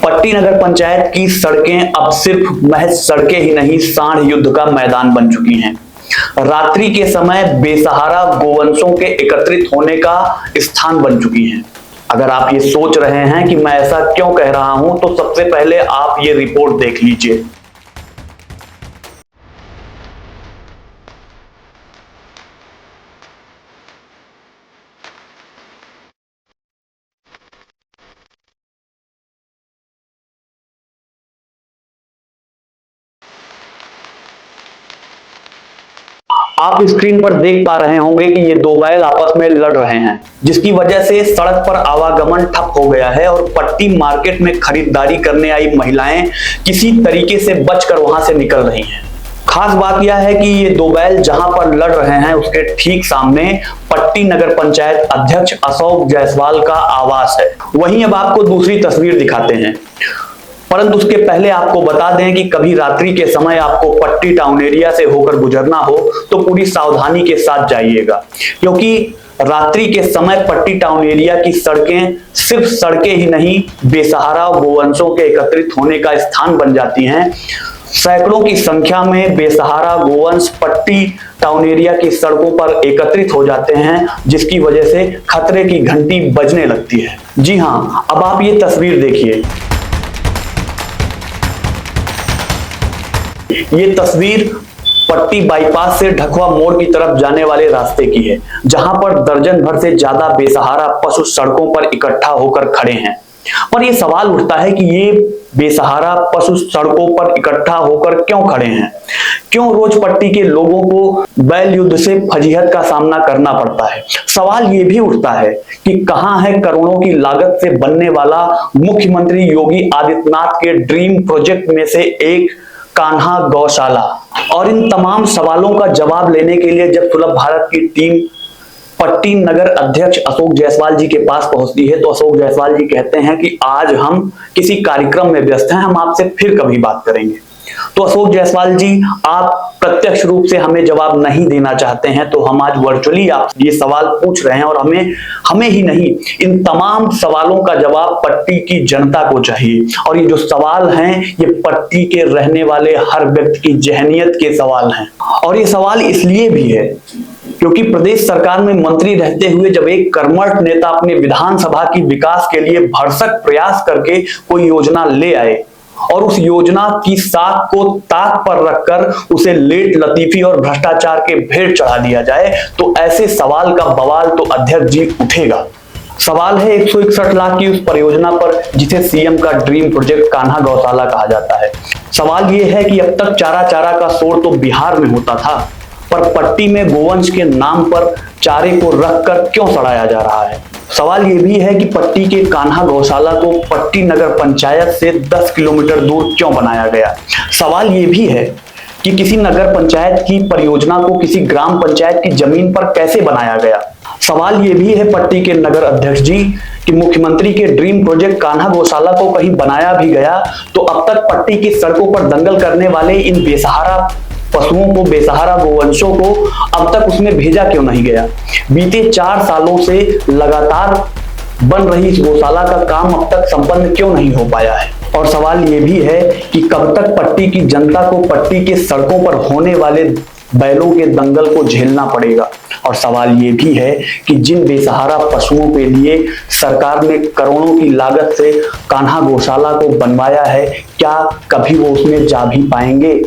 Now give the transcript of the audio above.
पट्टी नगर पंचायत की सड़कें अब सिर्फ महज सड़कें ही नहीं, सांड युद्ध का मैदान बन चुकी हैं। रात्रि के समय बेसहारा गोवंशों के एकत्रित होने का स्थान बन चुकी हैं। अगर आप ये सोच रहे हैं कि मैं ऐसा क्यों कह रहा हूं, तो सबसे पहले आप ये रिपोर्ट देख लीजिए। आप स्क्रीन पर देख पा रहे होंगे कि ये दो बैल आपस में लड़ रहे हैं, जिसकी वजह से सड़क पर आवागमन ठप हो गया है और पट्टी मार्केट में खरीदारी करने आई महिलाएं किसी तरीके से बचकर वहां से निकल रही हैं। खास बात यह है कि ये दो बैल जहां पर लड़ रहे हैं उसके ठीक सामने पट्टी नगर पंचायत अध्यक्ष अशोक जायसवाल का आवास है। वहीं अब आपको दूसरी तस्वीर दिखाते हैं, परंतु उसके पहले आपको बता दें कि कभी रात्रि के समय आपको पट्टी टाउन एरिया से होकर गुजरना हो तो पूरी सावधानी के साथ जाइएगा, क्योंकि रात्रि के समय पट्टी टाउन एरिया की सड़कें सिर्फ सड़कें ही नहीं, बेसहारा गोवंशों के एकत्रित होने का स्थान बन जाती हैं। सैकड़ों की संख्या में बेसहारा गोवंश पट्टी टाउन एरिया की सड़कों पर एकत्रित हो जाते हैं, जिसकी वजह से खतरे की घंटी बजने लगती है। जी हां, अब आप ये तस्वीर देखिए। ये तस्वीर पट्टी बाईपास से ढकवा मोड़ की तरफ जाने वाले रास्ते की है, जहां पर दर्जन भर से ज्यादा बेसहारा पशु सड़कों पर इकट्ठा होकर खड़े हैं। पर यह सवाल उठता है कि ये बेसहारा पशु सड़कों पर इकट्ठा होकर क्यों खड़े हैं? क्यों रोज पट्टी के लोगों को बैल युद्ध से फजीहत का सामना करना पड़ता है? सवाल ये भी उठता है कि कहां है करोड़ों की लागत से बनने वाला मुख्यमंत्री योगी आदित्यनाथ के ड्रीम प्रोजेक्ट में से एक कान्हा गौशाला? और इन तमाम सवालों का जवाब लेने के लिए जब सुलभ भारत की टीम पट्टी नगर अध्यक्ष अशोक जायसवाल जी के पास पहुंचती है, तो अशोक जायसवाल जी कहते हैं कि आज हम किसी कार्यक्रम में व्यस्त हैं, हम आपसे फिर कभी बात करेंगे। तो अशोक जायसवाल जी, आप प्रत्यक्ष रूप से हमें जवाब नहीं देना चाहते हैं, तो हम आज वर्चुअली आप ये सवाल पूछ रहे हैं और हमें ही नहीं, इन तमाम सवालों का जवाब पट्टी की जनता को चाहिए। और ये जो सवाल हैं, ये पट्टी के रहने वाले हर व्यक्ति की जहनियत के सवाल हैं। और ये सवाल इसलिए भी है क्योंकि प्रदेश सरकार में मंत्री रहते हुए जब एक कर्मठ नेता अपने विधानसभा की विकास के लिए भरसक प्रयास करके कोई योजना ले आए और उस योजना की साख को ताक पर रखकर उसे लेट लतीफी और भ्रष्टाचार के भेंट चढ़ा दिया जाए, तो ऐसे सवाल का बवाल तो अध्यक्ष जी उठेगा। सवाल है 161 लाख की उस परियोजना पर जिसे सीएम का ड्रीम प्रोजेक्ट कान्हा गौशाला कहा जाता है। सवाल यह है कि अब तक चारा चारा का शोर तो बिहार में होता था, पर पट्टी में गोवंश के नाम पर चारे को रखकर क्यों सड़ाया जा रहा है? सवाल यह भी है कि पट्टी के कान्हा गौशाला को पट्टी नगर पंचायत से 10 किलोमीटर दूर क्यों बनाया गया? सवाल यह भी है कि किसी नगर पंचायत की परियोजना को किसी ग्राम पंचायत की जमीन पर कैसे बनाया गया? सवाल यह भी है पट्टी के नगर अध्यक्ष जी कि मुख्यमंत्री के ड्रीम प्रोजेक्ट कान्हा गौशाला को कहीं बनाया भी गया तो अब तक पट्टी की सड़कों पर दंगल करने वाले इन बेसहारा पशुओं को, बेसहारा गोवंशों को अब तक उसमें भेजा क्यों नहीं गया? बीते 4 सालों से लगातार बन रही इस गौशाला का काम अब तक संपन्न क्यों नहीं हो पाया है? और सवाल ये भी है कि कब तक पट्टी की जनता को पट्टी के सड़कों पर होने वाले बैलों के दंगल को झेलना पड़ेगा? और सवाल ये भी है कि जिन बेसहारा पशुओं के लिए सरकार ने करोड़ों की लागत से कान्हा गौशाला को बनवाया है, क्या कभी वो उसमें जा भी पाएंगे?